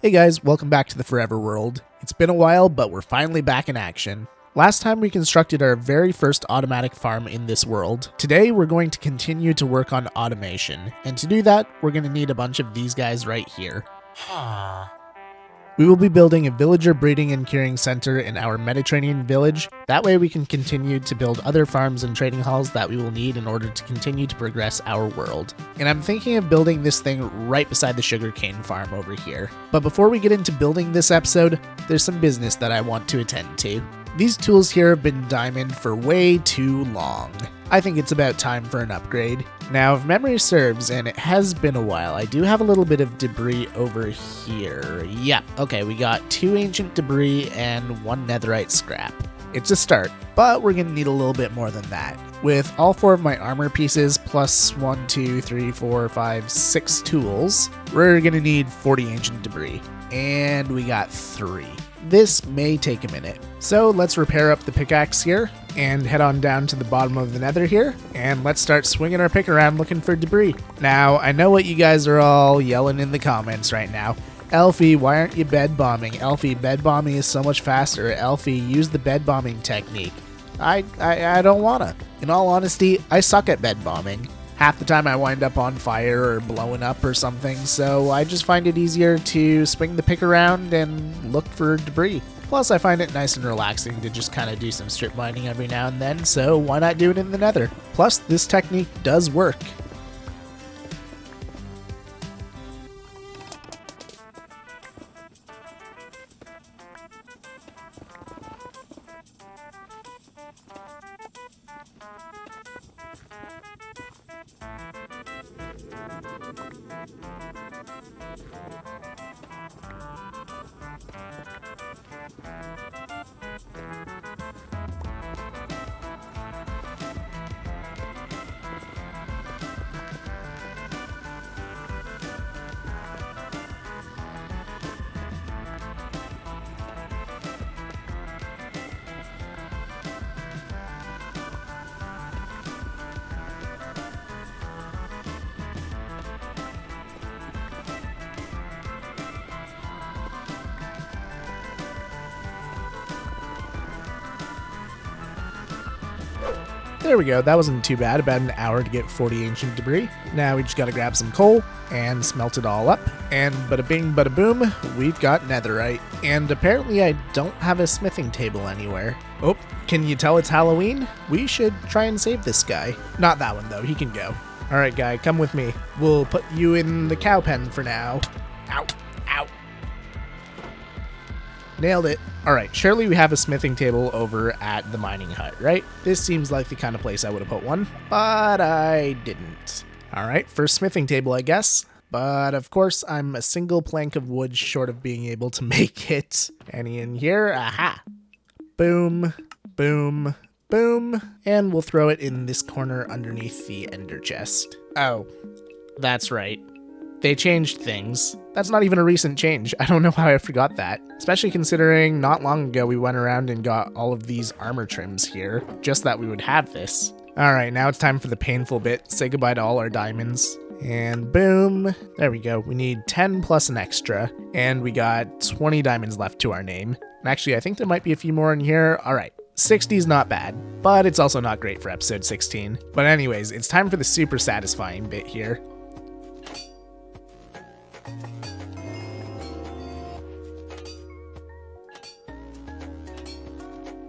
Hey guys, welcome back to the Forever World. It's been a while, but we're finally back in action. Last time we constructed our very first automatic farm in this world. Today we're going to continue to work on automation, and to do that, we're going to need a bunch of these guys right here. We will be building a villager breeding and curing center in our Mediterranean village. That way we can continue to build other farms and trading halls that we will need in order to continue to progress our world. And I'm thinking of building this thing right beside the sugarcane farm over here. But before we get into building this episode, there's some business that I want to attend to. These tools here have been diamond for way too long. I think it's about time for an upgrade. Now, if memory serves, and it has been a while, I do have a little bit of debris over here. Yeah, okay, we got 2 ancient debris and 1 netherite scrap. It's a start, but we're gonna need a little bit more than that. With all 4 of my armor pieces, plus 1, 2, 3, 4, 5, 6 tools, we're gonna need 40 ancient debris. And we got 3. This may take a minute. So let's repair up the pickaxe here and head on down to the bottom of the nether here, and let's start swinging our pick around looking for debris. Now, I know what you guys are all yelling in the comments right now. Elfie, why aren't you bed bombing? Elfie, bed bombing is so much faster. Elfie, use the bed bombing technique. I don't wanna. In all honesty, I suck at bed bombing. Half the time I wind up on fire or blowing up or something, so I just find it easier to swing the pick around and look for debris. Plus, I find it nice and relaxing to just kind of do some strip mining every now and then, so why not do it in the nether? Plus, this technique does work. There we go, that wasn't too bad, about an hour to get 40 ancient debris. Now we just gotta grab some coal and smelt it all up, and bada bing bada boom, we've got netherite. And apparently I don't have a smithing table anywhere. Oh, can you tell it's Halloween? We should try and save this guy. Not that one though, he can go. Alright guy, come with me. We'll put you in the cow pen for now. Ow, ow. Nailed it. Alright, surely we have a smithing table over at the mining hut, right? This seems like the kind of place I would have put one, but I didn't. Alright, first smithing table, I guess. But of course, I'm a single plank of wood short of being able to make it. Any in here? Aha! Boom, boom, boom. And we'll throw it in this corner underneath the ender chest. Oh, that's right. They changed things. That's not even a recent change. I don't know how I forgot that. Especially considering not long ago we went around and got all of these armor trims here, just that we would have this. Alright, now it's time for the painful bit. Say goodbye to all our diamonds. And boom. There we go. We need 10 plus an extra. And we got 20 diamonds left to our name. And actually, I think there might be a few more in here. Alright. 60 is not bad, but it's also not great for episode 16. But anyways, it's time for the super satisfying bit here.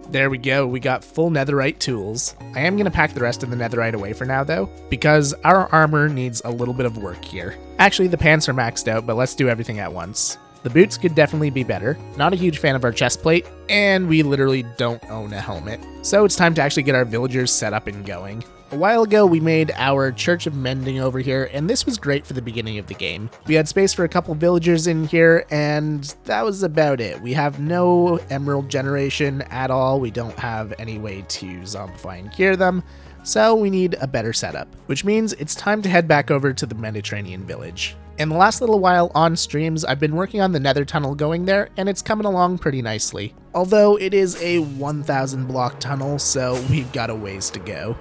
There we go, we got full netherite tools. I am going to pack the rest of the netherite away for now though, because our armor needs a little bit of work here. Actually, the pants are maxed out, but let's do everything at once. The boots could definitely be better. Not a huge fan of our chest plate, and we literally don't own a helmet. So it's time to actually get our villagers set up and going. A while ago, we made our Church of Mending over here, and this was great for the beginning of the game. We had space for a couple villagers in here, and that was about it. We have no emerald generation at all. We don't have any way to zombify and cure them, so we need a better setup, which means it's time to head back over to the Mediterranean village. In the last little while on streams, I've been working on the nether tunnel going there, and it's coming along pretty nicely. Although it is a 1,000 block tunnel, so we've got a ways to go.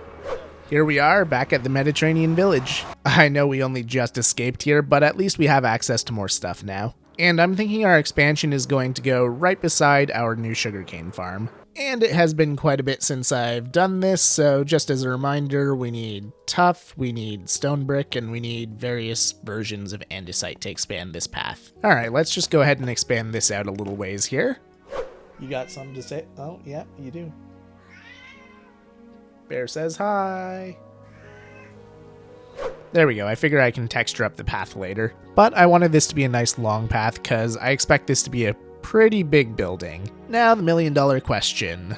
Here we are, back at the Mediterranean village. I know we only just escaped here, but at least we have access to more stuff now. And I'm thinking our expansion is going to go right beside our new sugarcane farm. And it has been quite a bit since I've done this, so just as a reminder, we need tuff, we need stone brick, and we need various versions of andesite to expand this path. Alright, let's just go ahead and expand this out a little ways here. You got something to say? Oh, yeah, you do. Bear says hi. There we go. I figure I can texture up the path later. But I wanted this to be a nice long path because I expect this to be a pretty big building. Now the $1,000,000 question.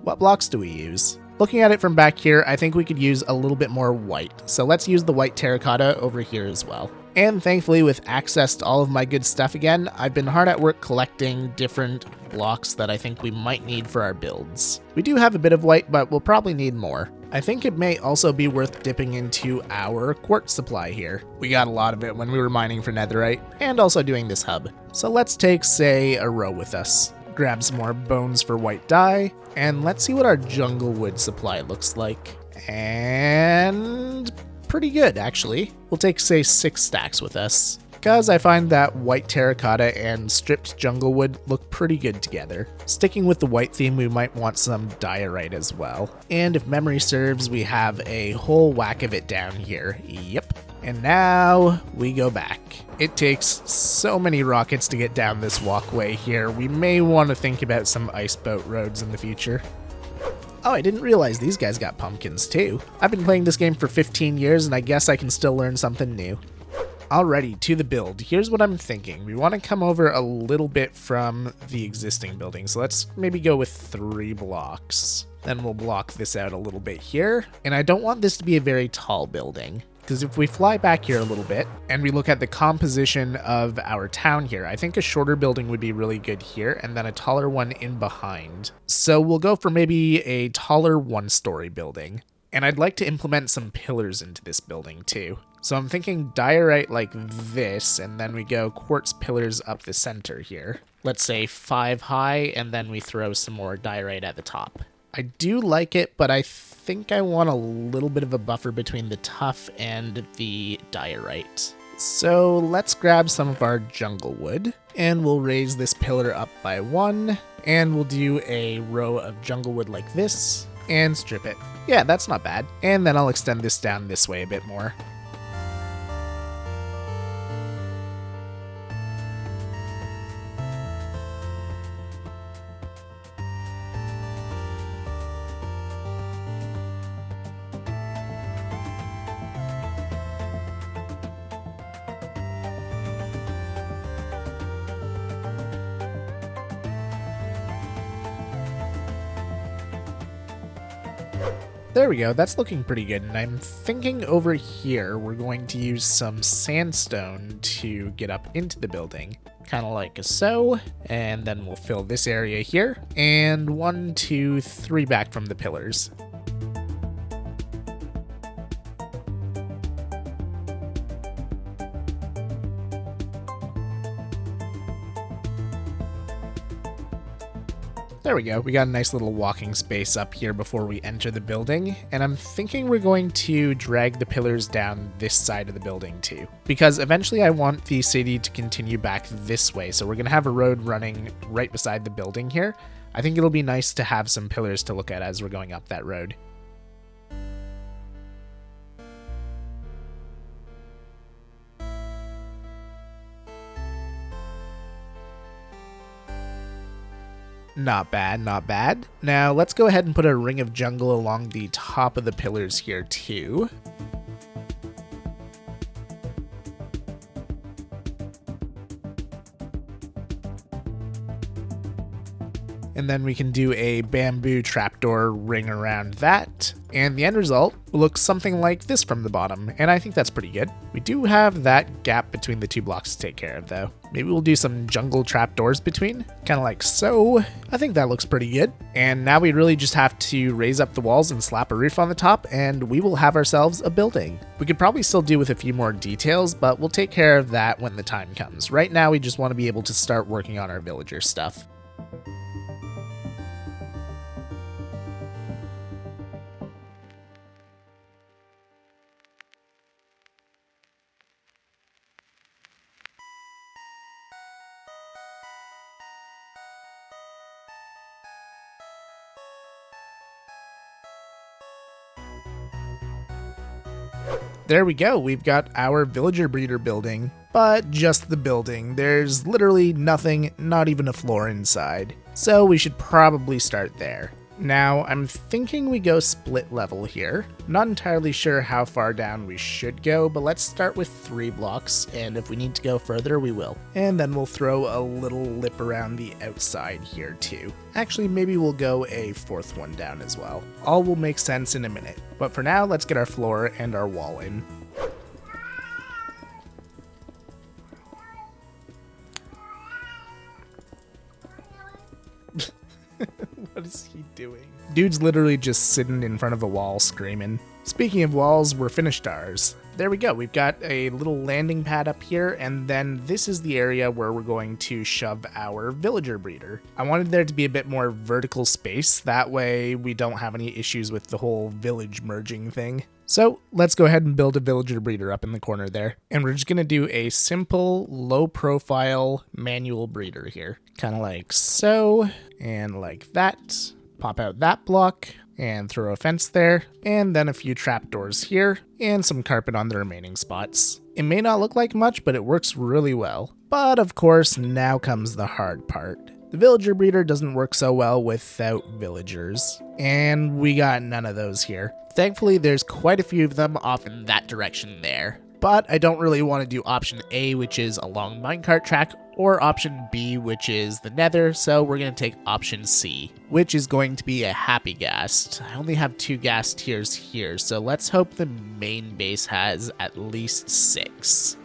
What blocks do we use? Looking at it from back here, I think we could use a little bit more white. So let's use the white terracotta over here as well. And thankfully, with access to all of my good stuff again, I've been hard at work collecting different blocks that I think we might need for our builds. We do have a bit of white, but we'll probably need more. I think it may also be worth dipping into our quartz supply here. We got a lot of it when we were mining for Netherite, and also doing this hub. So let's take, say, a row with us. Grab some more bones for white dye, and let's see what our jungle wood supply looks like. And pretty good, actually. We'll take, say, 6 stacks with us, because I find that white terracotta and stripped jungle wood look pretty good together. Sticking with the white theme, we might want some diorite as well. And if memory serves, we have a whole whack of it down here. Yep. And now we go back. It takes so many rockets to get down this walkway here. We may want to think about some ice boat roads in the future. Oh, I didn't realize these guys got pumpkins too. I've been playing this game for 15 years and I guess I can still learn something new. Alrighty, to the build. Here's what I'm thinking. We want to come over a little bit from the existing building. So let's maybe go with 3 blocks. Then we'll block this out a little bit here. And I don't want this to be a very tall building, because if we fly back here a little bit and we look at the composition of our town here, I think a shorter building would be really good here and then a taller one in behind. So we'll go for maybe a taller 1-story building. And I'd like to implement some pillars into this building too. So I'm thinking diorite like this, and then we go quartz pillars up the center here. Let's say 5 high, and then we throw some more diorite at the top. I do like it, but I think I want a little bit of a buffer between the tuff and the diorite. So let's grab some of our jungle wood, and we'll raise this pillar up by 1, and we'll do a row of jungle wood like this, and strip it. Yeah, that's not bad. And then I'll extend this down this way a bit more. There we go, that's looking pretty good, and I'm thinking over here we're going to use some sandstone to get up into the building, kind of like so, and then we'll fill this area here, and 1, 2, 3 back from the pillars. There we go, we got a nice little walking space up here before we enter the building, and I'm thinking we're going to drag the pillars down this side of the building too, because eventually I want the city to continue back this way, so we're going to have a road running right beside the building here. I think it'll be nice to have some pillars to look at as we're going up that road. Not bad, not bad. Now let's go ahead and put a ring of jungle along the top of the pillars here too. And then we can do a bamboo trapdoor ring around that. And the end result looks something like this from the bottom, and I think that's pretty good. We do have that gap between the 2 blocks to take care of though. Maybe we'll do some jungle trapdoors between, kind of like so. I think that looks pretty good. And now we really just have to raise up the walls and slap a roof on the top, and we will have ourselves a building. We could probably still do with a few more details, but we'll take care of that when the time comes. Right now we just want to be able to start working on our villager stuff. There we go, we've got our villager breeder building. But just the building, there's literally nothing, not even a floor inside. So we should probably start there. Now, I'm thinking we go split level here. Not entirely sure how far down we should go, but let's start with 3 blocks, and if we need to go further, we will. And then we'll throw a little lip around the outside here too. Actually, maybe we'll go a 4th one down as well. All will make sense in a minute. But for now, let's get our floor and our wall in. What is he doing? Dude's literally just sitting in front of a wall screaming. Speaking of walls, we're finished ours. There we go, we've got a little landing pad up here, and then this is the area where we're going to shove our villager breeder. I wanted there to be a bit more vertical space, that way we don't have any issues with the whole village merging thing. So let's go ahead and build a villager breeder up in the corner there. And we're just gonna do a simple, low profile manual breeder here. Kind of like so, and like that. Pop out that block, and throw a fence there, and then a few trapdoors here, and some carpet on the remaining spots. It may not look like much, but it works really well. But of course, now comes the hard part. The villager breeder doesn't work so well without villagers, and we got none of those here. Thankfully, there's quite a few of them off in that direction there. But I don't really want to do option A, which is a long minecart track, or option B, which is the nether, so we're going to take option C, which is going to be a happy ghast. I only have 2 ghast tiers here, so let's hope the main base has at least 6.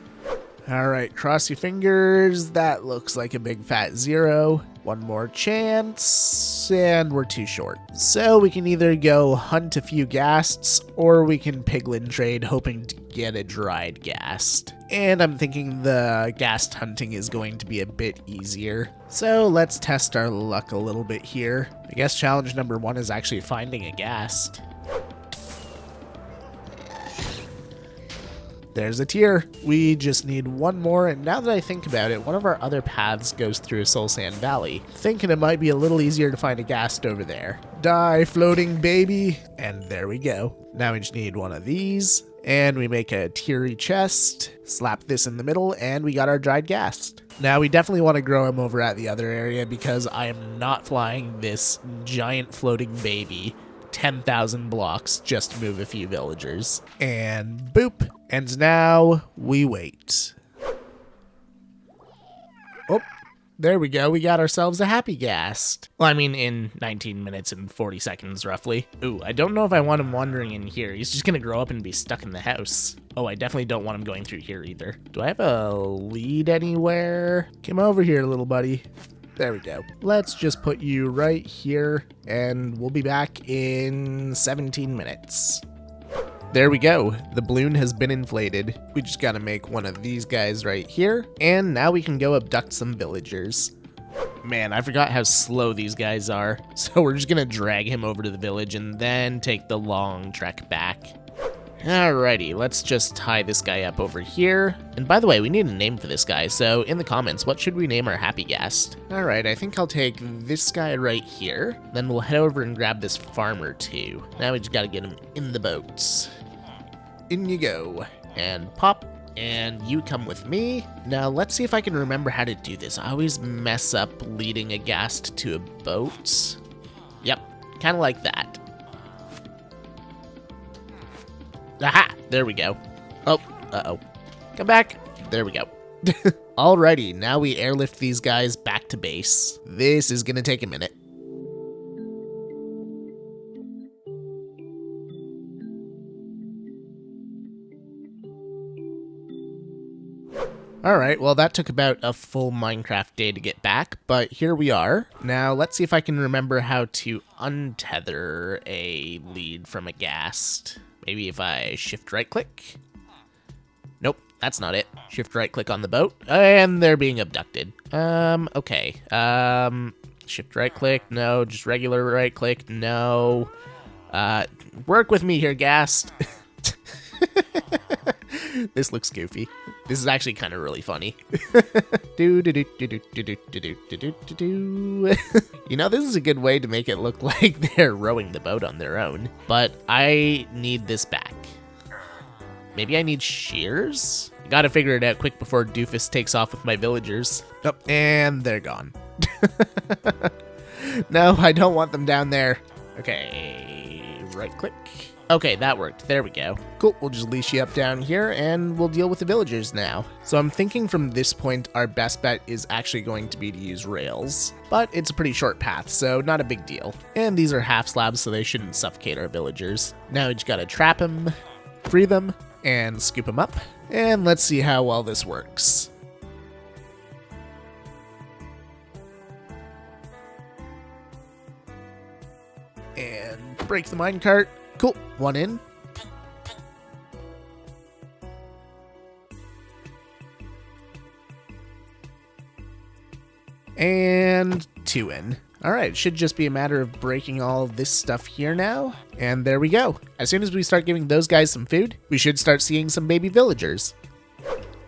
Alright, cross your fingers. That looks like a big fat 0. One more chance, and we're too short. So we can either go hunt a few ghasts, or we can piglin trade, hoping to get a dried ghast. And I'm thinking the ghast hunting is going to be a bit easier. So let's test our luck a little bit here. I guess challenge number 1 is actually finding a ghast. There's a tier. We just need 1 more, and now that I think about it, one of our other paths goes through Soul Sand Valley. Thinking it might be a little easier to find a ghast over there. Die, floating baby! And there we go. Now we just need 1 of these, and we make a tiery chest, slap this in the middle, and we got our dried ghast. Now we definitely want to grow him over at the other area because I am not flying this giant floating baby 10,000 blocks just to move a few villagers. And boop. And now we wait. Oh, there we go. We got ourselves a happy ghast. Well, I mean, in 19 minutes and 40 seconds, roughly. Ooh, I don't know if I want him wandering in here. He's just gonna grow up and be stuck in the house. Oh, I definitely don't want him going through here either. Do I have a lead anywhere? Come over here, little buddy. There we go. Let's just put you right here, and we'll be back in 17 minutes. There we go. The balloon has been inflated. We just gotta make 1 of these guys right here, and now we can go abduct some villagers. Man, I forgot how slow these guys are, so we're just gonna drag him over to the village and then take the long trek back. Alrighty, let's just tie this guy up over here. And by the way, we need a name for this guy, so in the comments, what should we name our happy ghast? Alright, I think I'll take this guy right here. Then we'll head over and grab this farmer too. Now we just gotta get him in the boats. In you go. And pop. And you come with me. Now let's see if I can remember how to do this. I always mess up leading a ghast to a boat. Yep, kind of like that. Aha! There we go. Oh, uh-oh. Come back. There we go. Alrighty, now we airlift these guys back to base. This is gonna take a minute. Alright, well that took about a full Minecraft day to get back, but here we are. Now let's see if I can remember how to untether a lead from a ghast. Maybe if I shift right click. Nope, that's not it. Shift right click on the boat, and they're being abducted. Okay. Shift right click, no. Just regular right click, no. Work with me here, ghast. This looks goofy. This is actually kind of really funny. You know, this is a good way to make it look like they're rowing the boat on their own. But I need this back. Maybe I need shears? I gotta figure it out quick before Doofus takes off with my villagers. Oh, and they're gone. No, I don't want them down there. Okay, right click. Okay, that worked. There we go. Cool, we'll just leash you up down here and we'll deal with the villagers now. So I'm thinking from this point, our best bet is actually going to be to use rails. But it's a pretty short path, so not a big deal. And these are half slabs, so they shouldn't suffocate our villagers. Now we just gotta trap them, free them, and scoop them up. And let's see how well this works. And break the minecart. Cool, one in. And two in. All right, should just be a matter of breaking all of this stuff here now. And there we go. As soon as we start giving those guys some food, we should start seeing some baby villagers.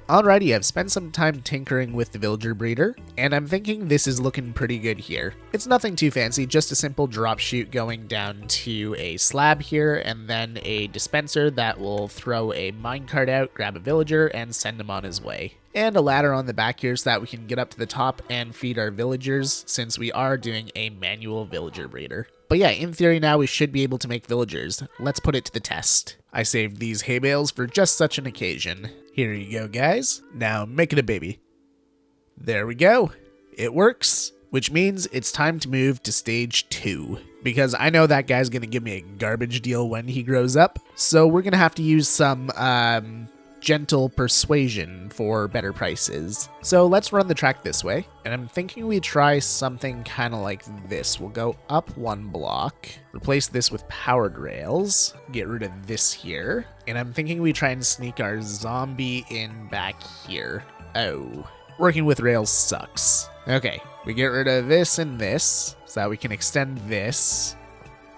Alrighty, I've spent some time tinkering with the villager breeder, and I'm thinking this is looking pretty good here. It's nothing too fancy, just a simple drop chute going down to a slab here, and then a dispenser that will throw a minecart out, grab a villager, and send him on his way. And a ladder on the back here so that we can get up to the top and feed our villagers, since we are doing a manual villager breeder. But yeah, in theory now we should be able to make villagers. Let's put it to the test. I saved these hay bales for just such an occasion. Here you go, guys. Now make it a baby. There we go. It works, which means it's time to move to stage 2. Because I know that guy's gonna give me a garbage deal when he grows up. So we're gonna have to use some, gentle persuasion for better prices. So let's run the track this way. And I'm thinking we try something kind of like this. We'll go up 1 block, replace this with powered rails, get rid of this here. And I'm thinking we try and sneak our zombie in back here. Oh, working with rails sucks. Okay, we get rid of this and this so that we can extend this.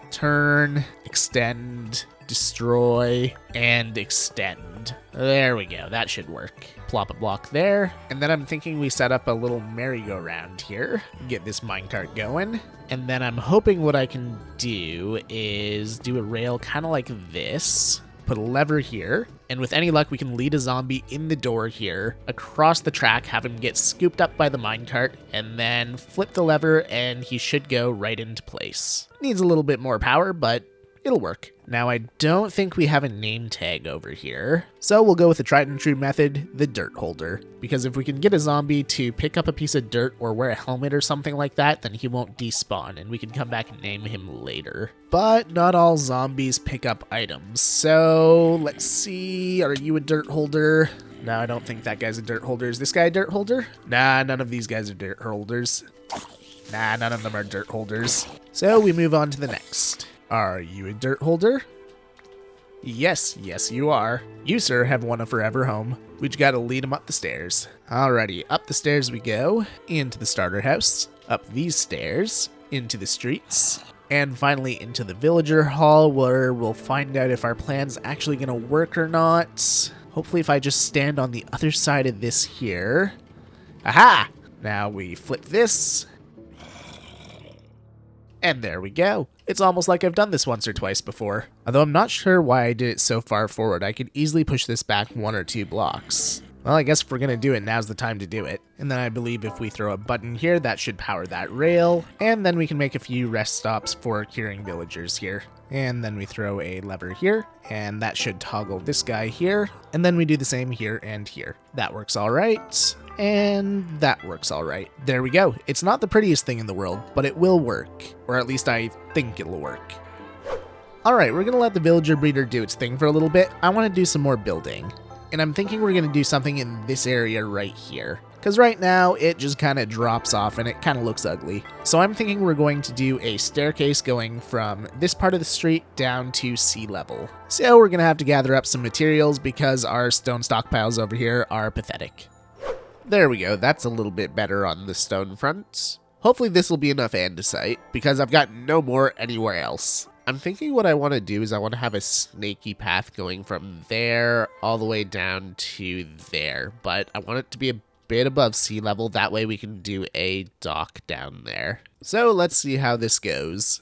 Turn, extend, destroy, and extend. There we go, that should work. Plop a block there, and then I'm thinking we set up a little merry-go-round here, get this minecart going, and then I'm hoping what I can do is do a rail kind of like this, put a lever here, and with any luck we can lead a zombie in the door here, across the track, have him get scooped up by the minecart, and then flip the lever and he should go right into place. Needs a little bit more power, but it'll work. Now, I don't think we have a name tag over here, so we'll go with the tried and true method, the dirt holder. Because if we can get a zombie to pick up a piece of dirt or wear a helmet or something like that, then he won't despawn, and we can come back and name him later. But not all zombies pick up items, so let's see, are you a dirt holder? No, I don't think that guy's a dirt holder. Is this guy a dirt holder? Nah, none of these guys are dirt holders. Nah, none of them are dirt holders. So we move on to the next. Are you a dirt holder? Yes, you are. You, sir, have won a forever home. We just gotta lead him up the stairs. Alrighty, up the stairs we go, into the starter house, up these stairs, into the streets, and finally into the villager hall where we'll find out if our plan's actually gonna work or not. Hopefully if I just stand on the other side of this here. Aha! Now we flip this. And there we go. It's almost like I've done this once or twice before. Although I'm not sure why I did it so far forward. I could easily push this back 1 or 2 blocks. Well, I guess if we're gonna do it, now's the time to do it. And then I believe if we throw a button here, that should power that rail. And then we can make a few rest stops for curing villagers here. And then we throw a lever here, and that should toggle this guy here. And then we do the same here and here. That works all right. And that works all right. There we go. It's not the prettiest thing in the world, but it will work. Or at least I think it'll work. Alright, we're gonna let the villager breeder do its thing for a little bit. I want to do some more building. And I'm thinking we're gonna do something in this area right here. Because right now, it just kind of drops off and it kind of looks ugly. So I'm thinking we're going to do a staircase going from this part of the street down to sea level. So we're gonna have to gather up some materials because our stone stockpiles over here are pathetic. There we go, that's a little bit better on the stone front. Hopefully this will be enough andesite, because I've got no more anywhere else. I'm thinking what I want to do is I want to have a snaky path going from there all the way down to there, but I want it to be a bit above sea level, that way we can do a dock down there. So let's see how this goes.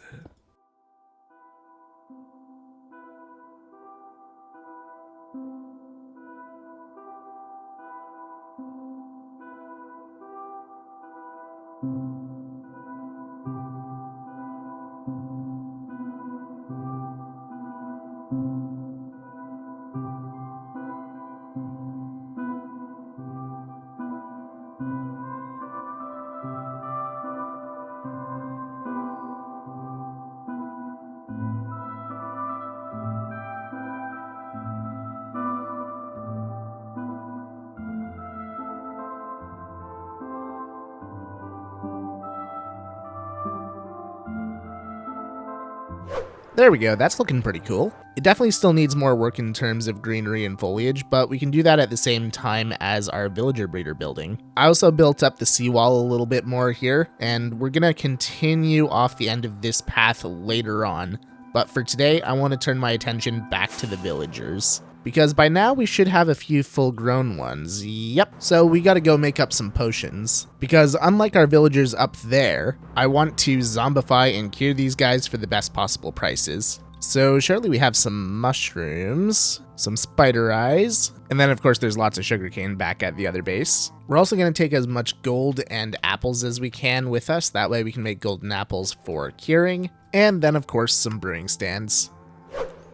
There we go, that's looking pretty cool. It definitely still needs more work in terms of greenery and foliage, but we can do that at the same time as our villager breeder building. I also built up the seawall a little bit more here, and we're gonna continue off the end of this path later on. But for today, I want to turn my attention back to the villagers, because by now we should have a few full-grown ones. Yep. So we gotta go make up some potions, because unlike our villagers up there, I want to zombify and cure these guys for the best possible prices. So surely we have some mushrooms, some spider eyes, and then of course there's lots of sugarcane back at the other base. We're also going to take as much gold and apples as we can with us, that way we can make golden apples for curing, and then of course some brewing stands.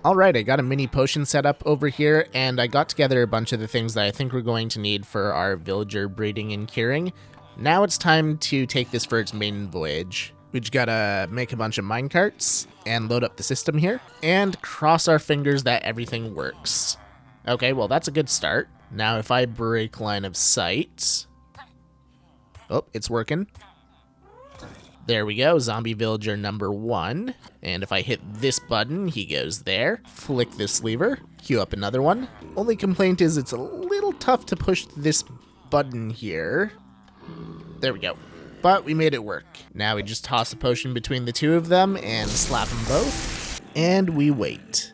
Alright, I got a mini potion set up over here, and I got together a bunch of the things that I think we're going to need for our villager breeding and curing. Now it's time to take this for its maiden voyage. We just gotta make a bunch of minecarts and load up the system here and cross our fingers that everything works. Okay, well that's a good start. Now if I break line of sight... Oh, it's working. There we go, zombie villager number 1. And if I hit this button, he goes there. Flick this lever, queue up another one. Only complaint is it's a little tough to push this button here. There we go. But we made it work. Now we just toss a potion between the two of them and slap them both. And we wait.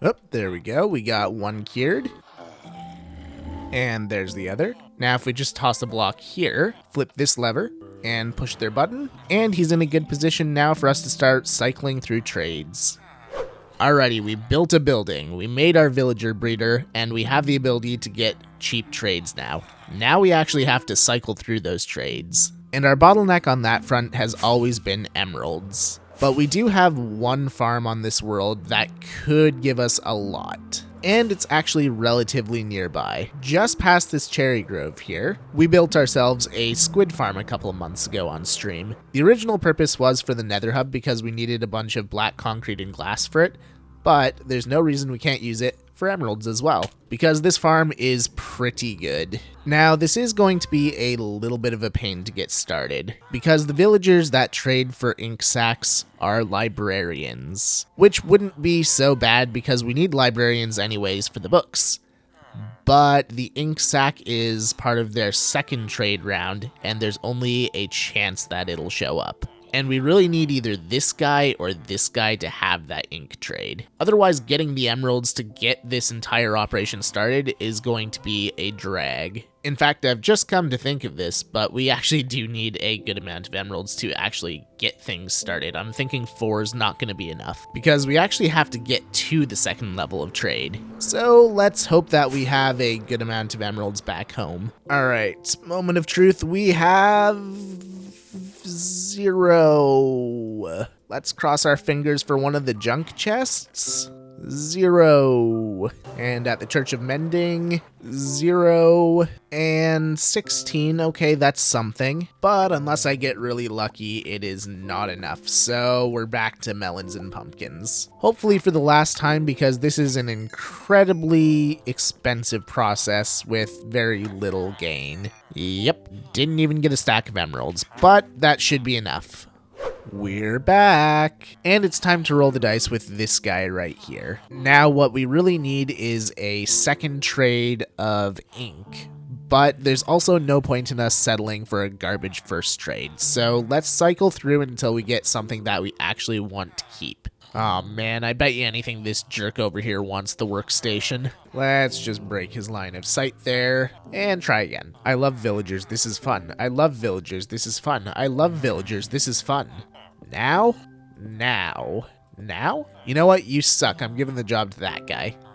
Oh, there we go. We got one cured. And there's the other. Now if we just toss a block here, flip this lever, and push their button, and he's in a good position now for us to start cycling through trades. Alrighty, we built a building, we made our villager breeder, and we have the ability to get cheap trades now. Now we actually have to cycle through those trades. And our bottleneck on that front has always been emeralds. But we do have one farm on this world that could give us a lot. And it's actually relatively nearby. Just past this cherry grove here, we built ourselves a squid farm a couple of months ago on stream. The original purpose was for the nether hub because we needed a bunch of black concrete and glass for it, but there's no reason we can't use it for emeralds as well, because this farm is pretty good. Now, this is going to be a little bit of a pain to get started, because the villagers that trade for ink sacks are librarians, which wouldn't be so bad because we need librarians anyways for the books. But the ink sack is part of their second trade round, and there's only a chance that it'll show up. And we really need either this guy or this guy to have that ink trade. Otherwise, getting the emeralds to get this entire operation started is going to be a drag. In fact, I've just come to think of this, but we actually do need a good amount of emeralds to actually get things started. I'm thinking 4 is not going to be enough, because we actually have to get to the second level of trade. So let's hope that we have a good amount of emeralds back home. Alright, moment of truth, we have 0. Let's cross our fingers for one of the junk chests. 0. And at the Church of Mending, 0. And 16. Okay, that's something. But unless I get really lucky, it is not enough. So we're back to melons and pumpkins. Hopefully for the last time, because this is an incredibly expensive process with very little gain. Yep, didn't even get a stack of emeralds, but that should be enough. We're back, and it's time to roll the dice with this guy right here. Now what we really need is a second trade of ink, but there's also no point in us settling for a garbage first trade, so let's cycle through until we get something that we actually want to keep. Aw man, I bet you anything this jerk over here wants the workstation. Let's just break his line of sight there, and try again. I love villagers, this is fun. I love villagers, this is fun. I love villagers, this is fun. Now? Now? Now? You know what? You suck. I'm giving the job to that guy.